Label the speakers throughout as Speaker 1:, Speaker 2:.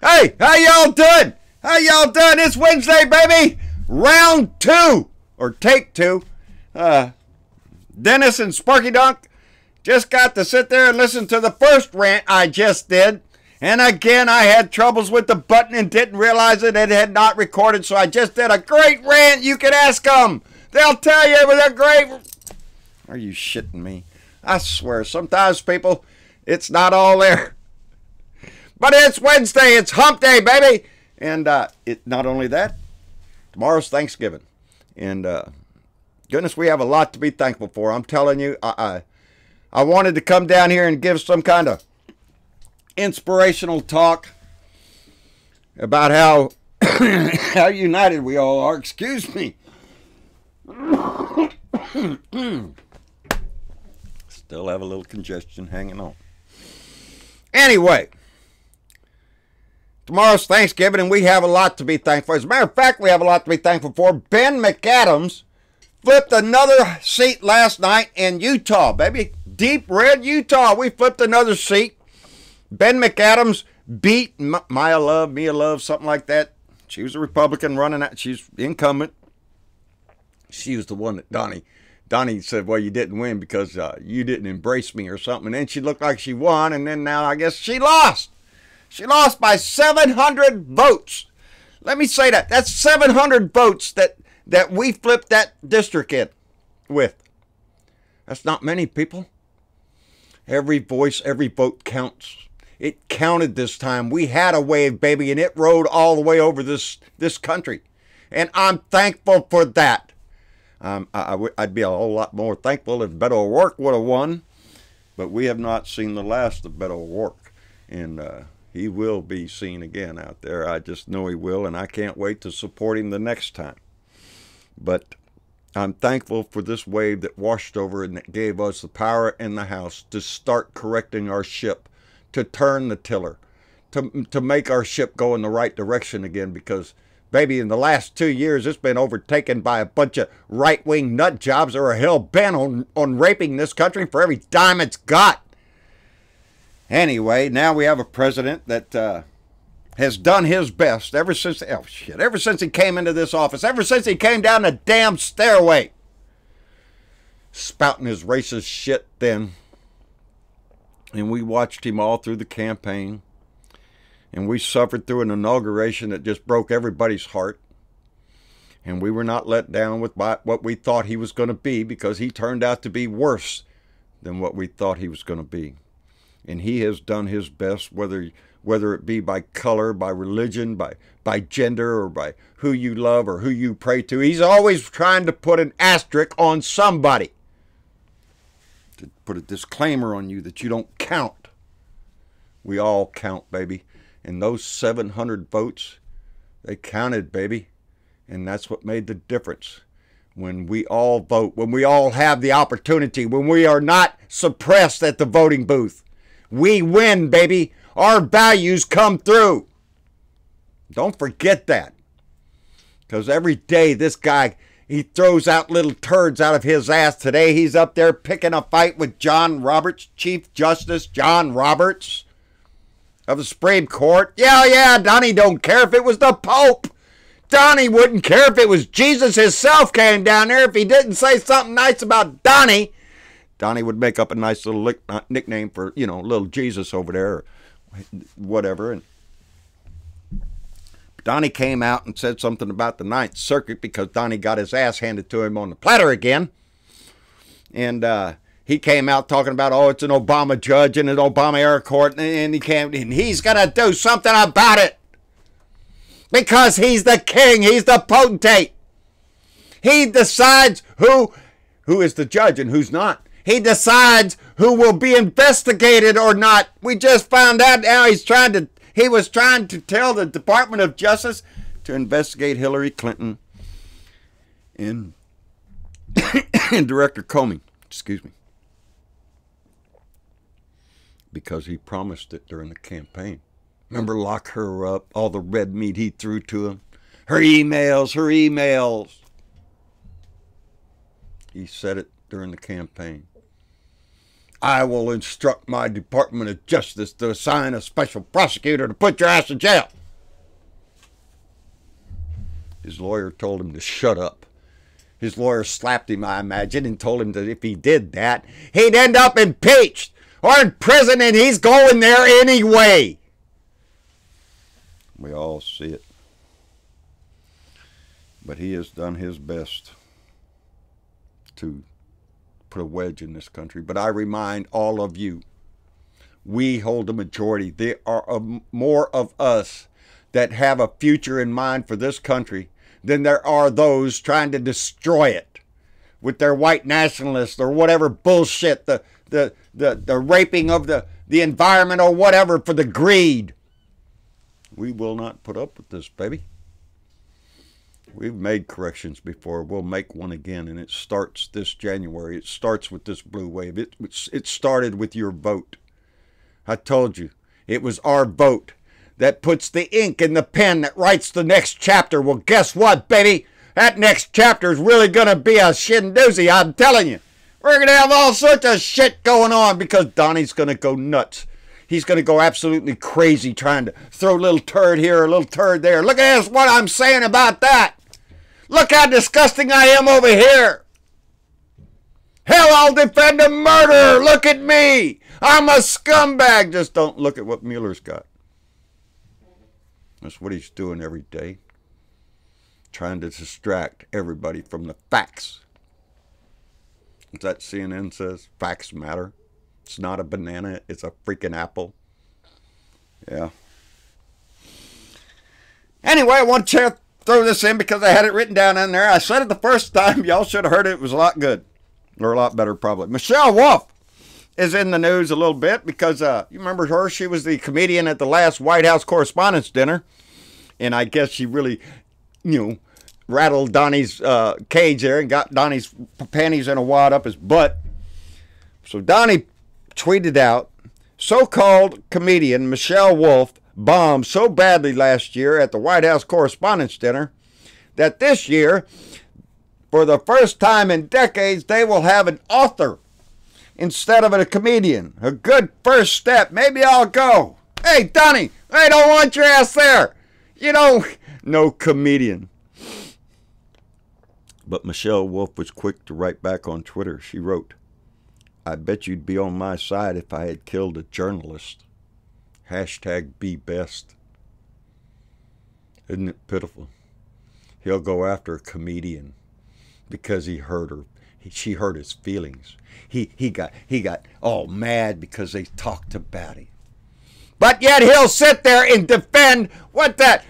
Speaker 1: Hey, how y'all doing? How y'all doing? It's Wednesday, baby. Round 2, or take 2. Dennis and Sparky Dunk just got to sit there and listen to the first rant I just did. And again, I had troubles with the button and didn't realize it had not recorded, so I just did a great rant. You can ask them. They'll tell you it was a great... Are you shitting me? I swear, sometimes, people, it's not all there. But it's Wednesday. It's hump day, baby. And not only that, tomorrow's Thanksgiving. And goodness, we have a lot to be thankful for. I'm telling you, I wanted to come down here and give some kind of inspirational talk about how how united we all are. Excuse me. Still have a little congestion hanging on. Anyway, tomorrow's Thanksgiving, and we have a lot to be thankful for. As a matter of fact, we have a lot to be thankful for. Ben McAdams flipped another seat last night in Utah, baby. Deep red Utah. We flipped another seat. Ben McAdams beat Mia Love, something like that. She was a Republican running out. She's incumbent. She was the one that Donnie said, well, you didn't win because you didn't embrace me or something. And then she looked like she won, and then now I guess she lost. She lost by 700 votes. Let me say that. That's 700 votes that we flipped that district in with. That's not many, people. Every voice, every vote counts. It counted this time. We had a wave, baby, and it rode all the way over this country. And I'm thankful for that. I'd be a whole lot more thankful if Beto O'Rourke would have won. But we have not seen the last of Beto O'Rourke. And he will be seen again out there. I just know he will, and I can't wait to support him the next time. But I'm thankful for this wave that washed over and that gave us the power in the House to start correcting our ship, to turn the tiller, to make our ship go in the right direction again, because, baby, in the last 2 years, it's been overtaken by a bunch of right-wing nut jobs that are hell-bent on raping this country for every dime it's got. Anyway, now we have a president that has done his best ever since he came into this office, ever since he came down the damn stairway, spouting his racist shit then. And we watched him all through the campaign. And we suffered through an inauguration that just broke everybody's heart. And we were not let down with what we thought he was going to be, because he turned out to be worse than what we thought he was going to be. And he has done his best, whether it be by color, by religion, by gender, or by who you love or who you pray to. He's always trying to put an asterisk on somebody, to put a disclaimer on you that you don't count. We all count, baby. And those 700 votes, they counted, baby. And that's what made the difference. When we all vote, when we all have the opportunity, when we are not suppressed at the voting booth, we win, baby. Our values come through. Don't forget that. Because every day this guy, he throws out little turds out of his ass. Today he's up there picking a fight with John Roberts, Chief Justice John Roberts of the Supreme Court. Yeah, Donnie don't care if it was the Pope. Donnie wouldn't care if it was Jesus himself came down there. If he didn't say something nice about Donnie, Donnie would make up a nice little nickname for, little Jesus over there, or whatever. And Donnie came out and said something about the Ninth Circuit, because Donnie got his ass handed to him on the platter again. And he came out talking about, oh, it's an Obama judge and an Obama-era court, and he's going to do something about it. Because he's the king. He's the potentate. He decides who is the judge and who's not. He decides who will be investigated or not. We just found out now he was trying to tell the Department of Justice to investigate Hillary Clinton and Director Comey. Excuse me. Because he promised it during the campaign. Remember, lock her up, all the red meat he threw to him. Her emails. He said it during the campaign. I will instruct my Department of Justice to assign a special prosecutor to put your ass in jail. His lawyer told him to shut up. His lawyer slapped him, I imagine, and told him that if he did that, he'd end up impeached or in prison, and he's going there anyway. We all see it. But he has done his best to put a wedge in this country. But I remind all of you, we hold the majority. There are more of us that have a future in mind for this country than there are those trying to destroy it with their white nationalists or whatever bullshit, the raping of the environment or whatever for the greed. We will not put up with this, baby. We've made corrections before. We'll make one again, and it starts this January. It starts with this blue wave. It started with your vote. I told you, it was our vote that puts the ink in the pen that writes the next chapter. Well, guess what, baby? That next chapter is really going to be a shit-and-doozy, I'm telling you. We're going to have all sorts of shit going on because Donnie's going to go nuts. He's going to go absolutely crazy trying to throw a little turd here, a little turd there. Look at this, what I'm saying about that. Look how disgusting I am over here. Hell, I'll defend a murderer. Look at me. I'm a scumbag. Just don't look at what Mueller's got. That's what he's doing every day. Trying to distract everybody from the facts. As that CNN says, facts matter. It's not a banana, it's a freaking apple. Yeah. Anyway, I want to throw this in because I had it written down in there. I said it the first time. Y'all should have heard it. It was a lot good. Or a lot better, probably. Michelle Wolf is in the news a little bit because, you remember her? She was the comedian at the last White House Correspondents' Dinner. And I guess she really, rattled Donnie's cage there and got Donnie's panties in a wad up his butt. So Donnie tweeted out, so-called comedian Michelle Wolf bombed so badly last year at the White House Correspondents' Dinner that this year, for the first time in decades, they will have an author instead of a comedian. A good first step. Maybe I'll go. Hey, Donnie, I don't want your ass there. No comedian. But Michelle Wolf was quick to write back on Twitter. She wrote, I bet you'd be on my side if I had killed a journalist. #BeBest. Isn't it pitiful? He'll go after a comedian because he hurt her. She hurt his feelings. He got all mad because they talked about him. But yet he'll sit there and defend what that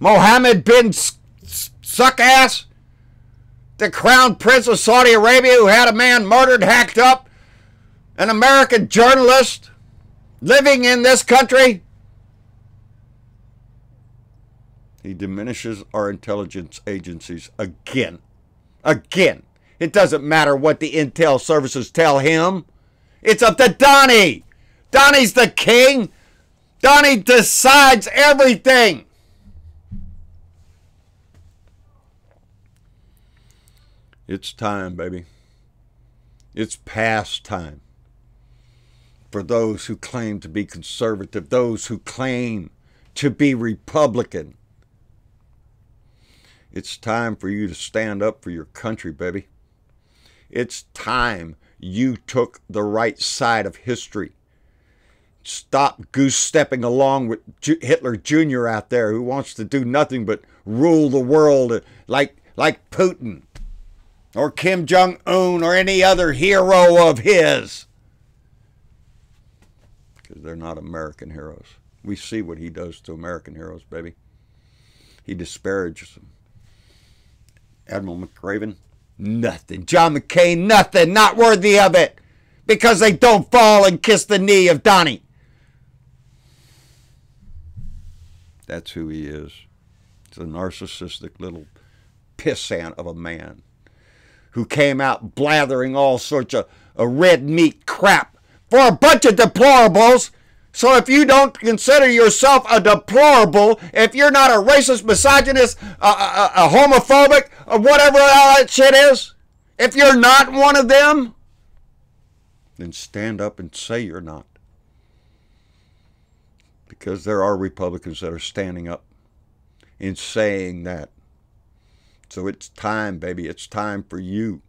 Speaker 1: Mohammed bin Suckass, the crown prince of Saudi Arabia who had a man murdered, hacked up, an American journalist living in this country. He diminishes our intelligence agencies again. Again. It doesn't matter what the intel services tell him. It's up to Donnie. Donnie's the king. Donnie decides everything. It's time, baby. It's past time for those who claim to be conservative, those who claim to be Republican. It's time for you to stand up for your country, baby. It's time you took the right side of history. Stop goose-stepping along with Hitler Jr. out there who wants to do nothing but rule the world like Putin or Kim Jong-un or any other hero of his. Because they're not American heroes. We see what he does to American heroes, baby. He disparages them. Admiral McRaven, nothing. John McCain, nothing. Not worthy of it. Because they don't fall and kiss the knee of Donnie. That's who he is. He's a narcissistic little pissant of a man who came out blathering all sorts of red meat crap for a bunch of deplorables. So if you don't consider yourself a deplorable, if you're not a racist, misogynist, a homophobic, or whatever all that shit is, if you're not one of them, then stand up and say you're not. Because there are Republicans that are standing up and saying that. So it's time, baby. It's time for you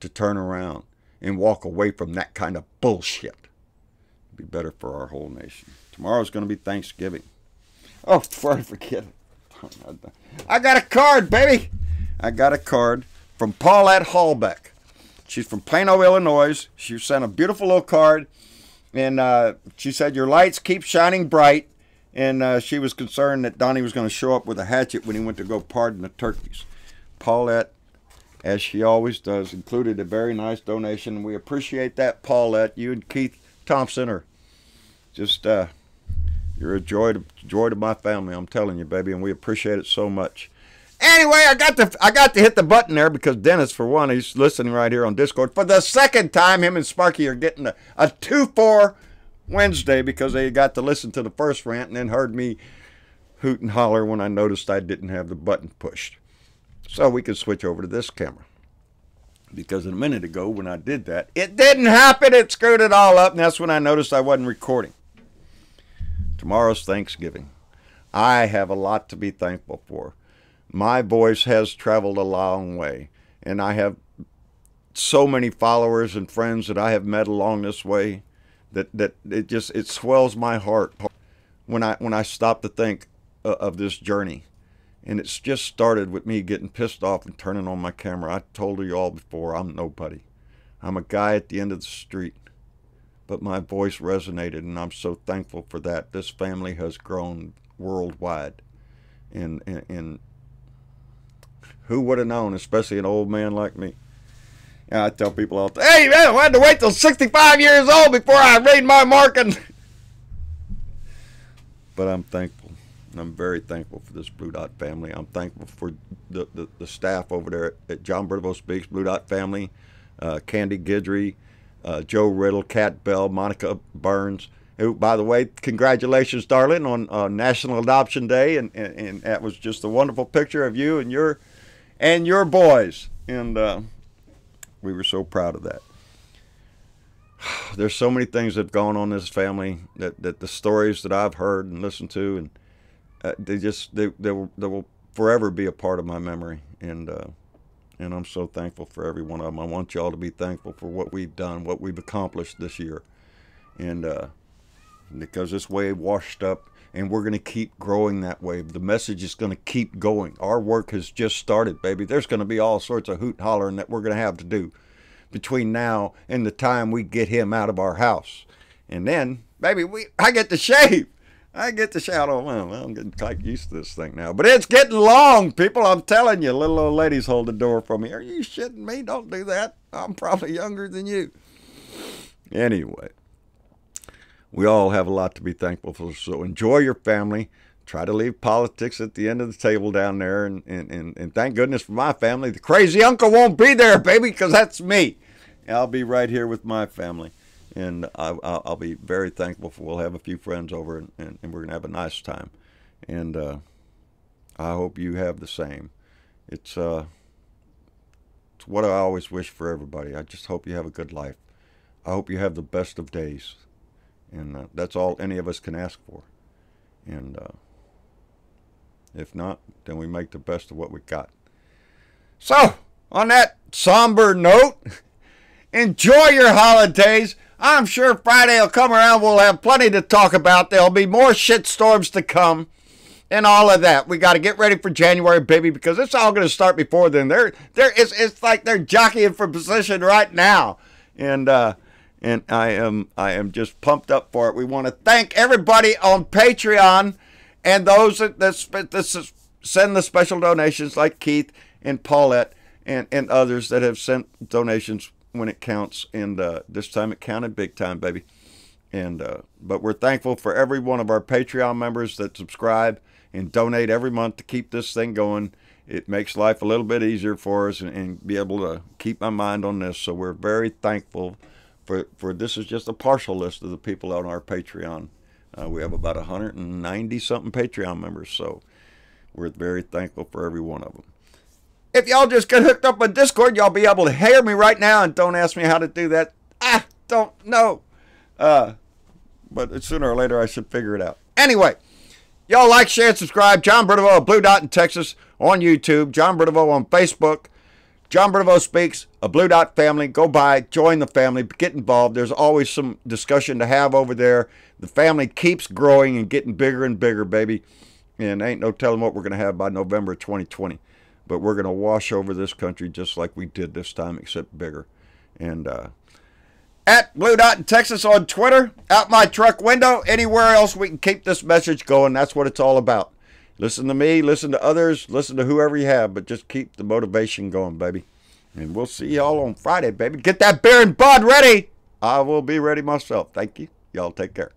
Speaker 1: to turn around and walk away from that kind of bullshit. It'd be better for our whole nation. Tomorrow's going to be Thanksgiving. Oh, before I forget it, I got a card, baby. I got a card from Paulette Hallbeck. She's from Plano, Illinois. She sent a beautiful little card. And she said, your lights keep shining bright. And she was concerned that Donnie was going to show up with a hatchet when he went to go pardon the turkeys. Paulette, as she always does, included a very nice donation. We appreciate that, Paulette. You and Keith Thompson are just, you're a joy to my family. I'm telling you, baby, and we appreciate it so much. Anyway, I got to hit the button there because Dennis, for one, he's listening right here on Discord. For the second time, him and Sparky are getting a 2-4 Wednesday because they got to listen to the first rant and then heard me hoot and holler when I noticed I didn't have the button pushed. So we could switch over to this camera. Because a minute ago when I did that, it didn't happen. It screwed it all up, and that's when I noticed I wasn't recording. Tomorrow's Thanksgiving. I have a lot to be thankful for. My voice has traveled a long way, and I have so many followers and friends that I have met along this way that it swells my heart when I stop to think of this journey. And it's just started with me getting pissed off and turning on my camera. I told you all before, I'm nobody. I'm a guy at the end of the street. But my voice resonated, and I'm so thankful for that. This family has grown worldwide. And who would have known, especially an old man like me? Yeah, I tell people all the time, hey man, I had to wait till 65 years old before I read my marking. But I'm thankful. I'm very thankful for this Blue Dot family. I'm thankful for the staff over there at John Bravo Speaks, Blue Dot family, Candy Guidry, Joe Riddle, Kat Bell, Monica Burns. Who, by the way, congratulations, darling, on National Adoption Day, and that was just a wonderful picture of you and your boys, and we were so proud of that. There's so many things that have gone on in this family that the stories that I've heard and listened to, and they will forever be a part of my memory, and I'm so thankful for every one of them. I want y'all to be thankful for what we've done, what we've accomplished this year, and because this wave washed up, and we're going to keep growing that wave. The message is going to keep going. Our work has just started, baby. There's going to be all sorts of hoot and hollering that we're going to have to do between now and the time we get him out of our house. And then, baby, I get to shave. I get to shout, oh, well, I'm getting quite used to this thing now. But it's getting long, people. I'm telling you, little old ladies hold the door for me. Are you shitting me? Don't do that. I'm probably younger than you. Anyway, we all have a lot to be thankful for. So enjoy your family. Try to leave politics at the end of the table down there. And thank goodness for my family. The crazy uncle won't be there, baby, because that's me. I'll be right here with my family. And I'll be very thankful for. We'll have a few friends over, and we're going to have a nice time. And I hope you have the same. It's what I always wish for everybody. I just hope you have a good life. I hope you have the best of days. And that's all any of us can ask for. And if not, then we make the best of what we got. So, on that somber note, enjoy your holidays. I'm sure Friday will come around. We'll have plenty to talk about. There'll be more shit storms to come and all of that. We got to get ready for January, baby, because it's all going to start before then. It's like they're jockeying for position right now. And I am just pumped up for it. We want to thank everybody on Patreon and those that send the special donations like Keith and Paulette and others that have sent donations when it counts, and this time it counted big time, baby. And but we're thankful for every one of our Patreon members that subscribe and donate every month to keep this thing going. It makes life a little bit easier for us and be able to keep my mind on this. So we're very thankful for this is just a partial list of the people on our Patreon. We have about 190 something Patreon members, so we're very thankful for every one of them. If y'all just get hooked up on Discord, y'all be able to hear me right now, and don't ask me how to do that. don't know. But sooner or later, I should figure it out. Anyway, y'all like, share, and subscribe. John Bertavo, Blue Dot in Texas on YouTube. John Bertavo on Facebook. John Bertavo Speaks, a Blue Dot family. Go by, join the family, get involved. There's always some discussion to have over there. The family keeps growing and getting bigger and bigger, baby. And ain't no telling what we're going to have by November 2020. But we're going to wash over this country just like we did this time, except bigger. And at Blue Dot in Texas on Twitter, out my truck window, anywhere else we can keep this message going. That's what it's all about. Listen to me, listen to others, listen to whoever you have, but just keep the motivation going, baby. And we'll see y'all on Friday, baby. Get that beer and bud ready. I will be ready myself. Thank you. Y'all take care.